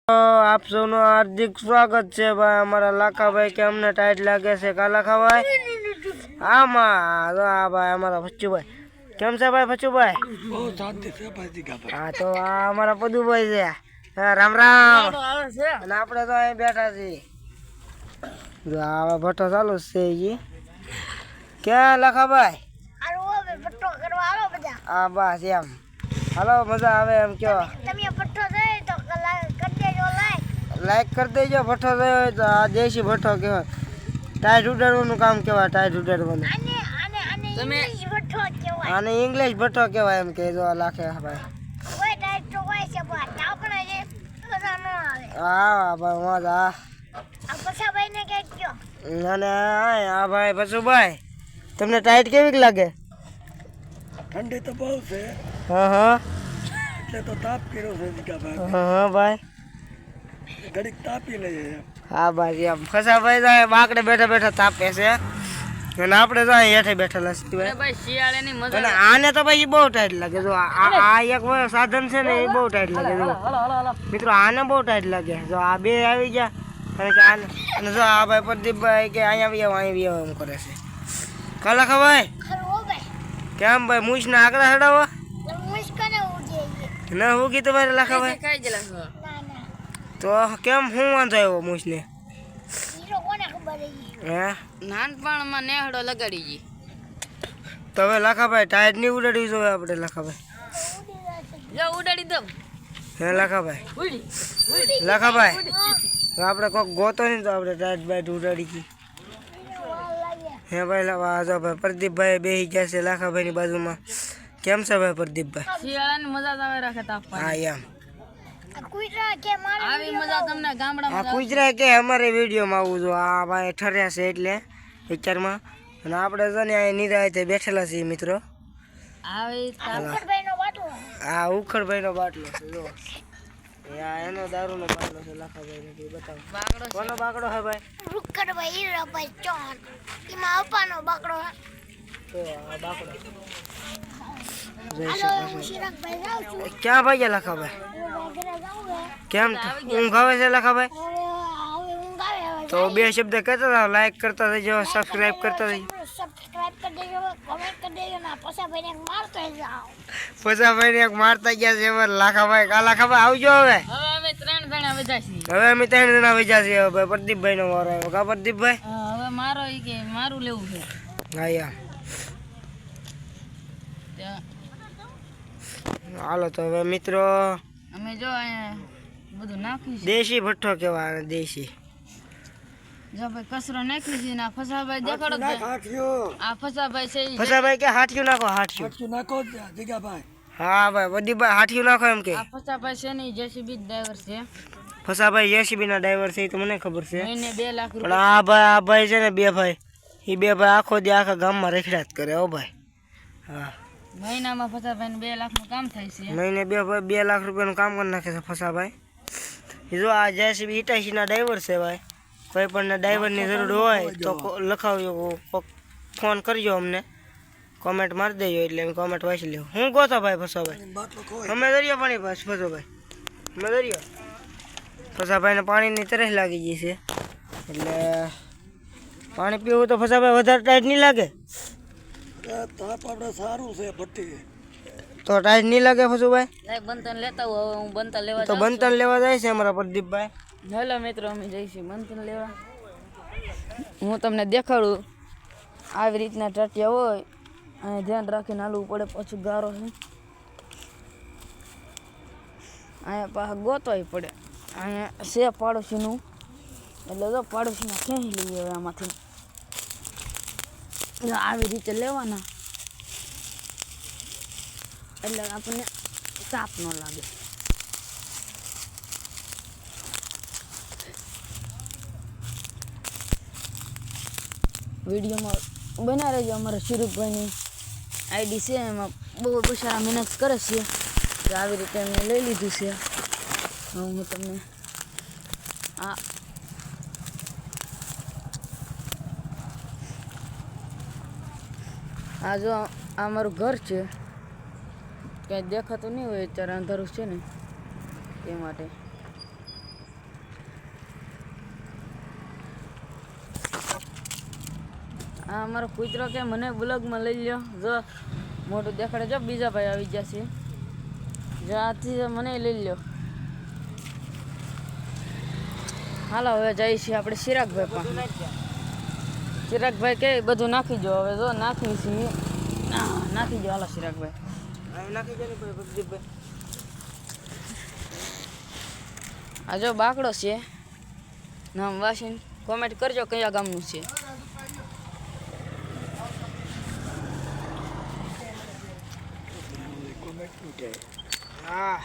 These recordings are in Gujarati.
तो आप सबનું हार्दिक स्वागत છે ભાઈ અમારા લાખાભાઈ કે અમને ટાઈટ લાગે છે કા લાખાભાઈ આમાં તો આ ભાઈ અમારા ફચુભાઈ કેમ છે ભાઈ ફચુભાઈ બહુ શાંતિ છે ભાઈ જીગાભાઈ હા તો આ અમારા પદુભાઈ છે હા રામ રામ અને આપણે તો અહીં બેઠા છીએ જો આ ભઠ્ઠો ચાલુ છે ઈ ક્યાં લાખાભાઈ હા બસ એમ હાલો મજા આવે એમ કયો લાઈક કરી દેજો ભઠ્ઠો થયો તો આ દેશી ભઠ્ઠો કહેવાય ટાઈટ ઉડાડવાનું કામ કહેવાય ટાઈટ ઉડાડવાનું આને ઇંગ્લિશ ભઠ્ઠો કહેવાય એમ કે જો લાખે ભાઈ હા ભાઈ મજા અને હા ભાઈ પશુભાઈ તમને ટાઈટ કેવી લાગે ઠંડી તો બહુ છે હા હા એટલે તો તાપ કર્યો છે જીગાભાઈ હા હા ભાઈ ઘડીક તાપી લઈએ હા ભાઈ એમ ફસાભાઈ તો બાકડે બેઠા બેઠા તાપે છે અને આપણે તો અહીં હેઠે બેઠેલા છીએ ભાઈ શિયાળાની મજા અને આને તો ભાઈ બહુ ટાઈટ લાગે જો આ એક સાધન છે ને એ બહુ ટાઈટ લાગે જો મિત્રો આને બહુ ટાઈટ લાગે જો આ બે આવી ગયા અને કે આને અને જો આ ભાઈ પ્રદીપભાઈ કે અહીંયા આવી આવો એમ કરે છે કાલા ખવાય કેમ ભાઈ મૂછ ના આકડા હડાવો ના હું કીધું ભાઈ લાખા ભાઈ તો કેમ હું વાંધો આવ્યો મૂછ ને હે નાનપણમાં નેહડો લગાડી જી તો હવે લાખાભાઈ ટાયર નહીં ઉડાડવી જોઈએ આપણે લાખાભાઈ જો ઉડાડી દઉં હે લાખાભાઈ લાખાભાઈ તો આપણે કોઈક ગોતો નહીં તો આપણે ટાયર બાઈટ ઉડાડી ગઈ હે ભાઈ લાવા જો ભાઈ પ્રદીપભાઈ બેસી ગયા છે લાખાભાઈની બાજુમાં કેમ છે ભાઈ પ્રદીપભાઈ શિયાળાની મજા આવે રાખે તાપ હા એમ આવી મજા તમને ગામડામાં આ કુતરા કે અમારે વિડીયોમાં આવું જો આ ભાઈ ઠર્યા છે એટલે પિક્ચરમાં અને આપણે જો ને અહીં નિરાતે બેઠેલા છીએ મિત્રો આવી આ ઉખડભાઈનો બાટલો છે જો એનો દારૂનો બાટલો છે લાખાભાઈ ને બતાવો બાગડો કોનો બાકડો હે ભાઈ તો આ બાકડો ક્યાં ભાઈ ગયા લાખાભાઈ કેમ ઊંઘ આવે છે લાખાભાઈ તો બે શબ્દ કહેતા હતા લાઈક કરતા થઈજો સબસ્ક્રાઈબ કરતા થઈજો પસાભાઈ એક મારતા ગયા છે લાખાભાઈ કા લાખાભાઈ આવજો હવે હવે અમે 3 જણા વધ્યા છીએ હવે અમે 3 જણા વેચ્યા છીએ હવે પ્રદીપભાઈ નો વારો આવ્યો કા પ્રદીપભાઈ હવે મારો ઈ કે મારું લેવું છે હા યાર હાલો તો હવે મિત્રો અમે જો અહીંયા બધું નાખ્યું છે દેશી ભઠ્ઠો કહેવાય દેશી જો ભાઈ કચરો નાખી છે ને આ ફસાભાઈ દેખાડો તો. હાથિયો આ ફસાભાઈ છે ઈ ફસાભાઈ કે હાથિયું નાખો હાથિયું હાથિયું નાખો જીગાભાઈ હા ભાઈ પ્રદીપભાઈ હાથિયું નાખો એમ કે આ ફસાભાઈ છે ને જેસીબી ડ્રાઈવર છે ફસાભાઈ જેસીબી ના ડ્રાઈવર છે એ તો મને ખબર છે મહિને 2 લાખ પણ રૂપિયા આ ભાઈ છે ને બે ભાઈ એ બે ભાઈ આખો દી આખા ગામમાં રેખડા જ કરે હો ભાઈ હા મહિનામાં ફસાભાઈ 2 લાખનું કામ થાય છે મહિને 2 લાખ રૂપિયાનું કામ કરી નાખે છે ફસાભાઈ એ જો આ જેસીબી ઇટાસીના ડ્રાઈવર છે ભાઈ કોઈ પણ ડ્રાઈવરની જરૂર હોય તો લખાવજો ફોન કરજો અમને કોમેન્ટ મારી દેજો એટલે અમે કોમેન્ટ વાંચી લેવું હું ગોતો ભાઈ ફસાભાઈ અમે દરિયો પાણી પાસ ફસાભાઈ અમે દરિયો ફસાભાઈને પાણીની તરસ લાગી ગઈ છે એટલે પાણી પીવું તો ફસાભાઈ વધારે ટાઈટ નહીં લાગે તાપ આપણે સારું છે ભટ્ટી તો ટાઈટ નહીં લાગે ફસુભાઈ લાય બંતન લેતા હું હવે હું બંતન લેવા તો બંતન લેવા જાય છે અમારા પ્રદીપભાઈ હેલો મિત્રો અમે જઈશું બંતન લેવા હું તમને દેખાડું આવી રીતના ટાટિયા હોય અને ધ્યાન રાખીને હાલવું પડે પછી ગારો છે અહીંયા પાછા ગોતવાય પડે અહીંયા છે પાડોશીનું એટલે તો પાડોશીના ખેંચી લઈએ હવે આમાંથી આવી રીતે લેવાના એટલે આપણને તાપ ન લાગે વિડીયોમાં બના રહેજો અમારા શિરુભાઈની આઈડી છે એમાં બહુ સારા મહેનત કરે છે તો આવી રીતે એમને લઈ લીધું છે હું તમને આ જો આ મારું ઘર છે ક્યાંય દેખાતું નહીં હોય અત્યારે અંધારું છે ને એ માટે આ અમારો કૂતરો કે મને બ્લોગમાં લઈ લ્યો. જો મોટું દેખાડે, જો બીજા ભાઈ આવી ગયા છે. જો આથી મને લઈ લ્યો. હાલો હવે જઈએ છીએ આપણે ચિરાગભાઈ પાસે. ચિરાગભાઈ કે બધું નાખી દો. હવે જો નાખી છીએ. નાખી દો હાલો ચિરાગભાઈ. નાખી દો ને ભાઈ પ્રદીપભાઈ. આ જો બાકડો છે. નામ વાસીને કોમેન્ટ કરજો કયા ગામનું છે. હા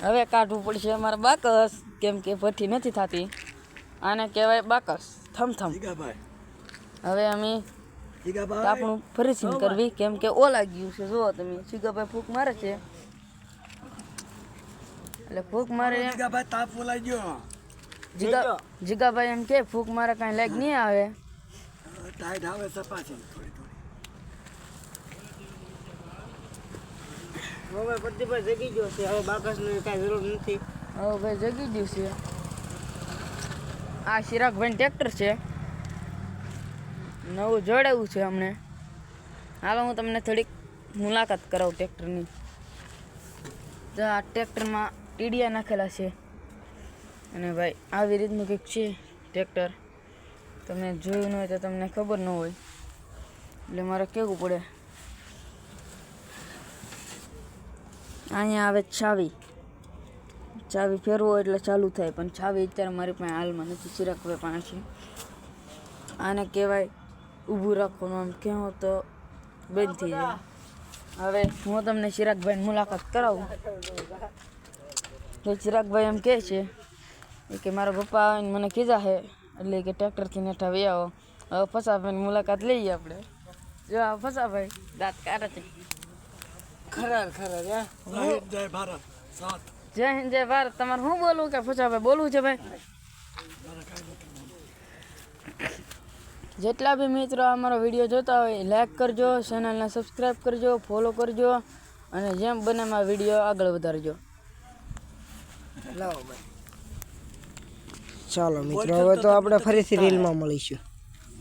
હવે કાઢવું પડશે અમારે બાકસ, કેમ કે ભઠ્ઠી નથી થતી. આને કહેવાય બાકસ, થમથમ. જીગાભાઈ હવે અમે જીગાભાઈ તાપણું ફરીથી કરવી, કેમ કે ઓલા ગયું છે. જુઓ તમે, જીગાભાઈ ફૂંક મારે છે. એટલે ફૂંક મારે એમ જીગાભાઈ તાપ બોલાઈ ગયો. જીગાભાઈ એમ કે ફૂંક મારે કાંઈ લાગ નહીં આવે. ટાઈટ આવે સપાસી થોડી થોડી. હવે પ્રદીપભાઈ જગી ગયો છે. હવે બાકસની કાંઈ જરૂર નથી. હવે ભાઈ જગી ગયું છે. આ ચિરાગભાઈ ટ્રેક્ટર છે, નવું જોડાવ્યું છે અમને. હાલો હું તમને થોડીક મુલાકાત કરાવું ટ્રેક્ટરની. તો આ ટ્રેક્ટરમાં ટીડિયા નાખેલા છે. અને ભાઈ આવી રીતનું કંઈક છે ટ્રેક્ટર. તમે જોયું ન હોય તો તમને ખબર ન હોય, એટલે મારે કહેવું પડે. અહીંયા આવે ચાવી. ચાવી ફેરવો એટલે ચાલુ થાય, પણ ચાવી અત્યારે મારી પાસે હાલમાં નથી. ચિરાગભાઈ પાસે છે. આને કહેવાય ઊભું રાખવાનું. આમ કહેવો તો બંધ થઈ જાય. હવે હું તમને ચિરાગભાઈની મુલાકાત કરાવું. તો ચિરાગભાઈ એમ કહે છે કે મારા પપ્પા આવીને મને કીધા છે, એટલે કે ટ્રેક્ટરથી નેઠા વી આવો. હવે ફસાભાઈની મુલાકાત લઈએ આપણે. જો આ ફસાભાઈ દાંત કાઢે છે. ખરાર ખરાર જય હિન્દ, જય ભારત સાથ. જય હિન્દ જય ભારત. તમારે શું બોલવું કે ફસાભાઈ બોલવું છે ભાઈ? જેટલા બી મિત્રો અમારો વિડીયો જોતા હોય લાઈક કરજો, ચેનલને સબસ્ક્રાઈબ કરજો, ફોલો કરજો, અને જેમ બને એમાં વિડીયો આગળ વધારજો. લાવો ભાઈ. ચાલો મિત્રો, હવે તો આપણે ફરીથી રીલમાં મળીશું.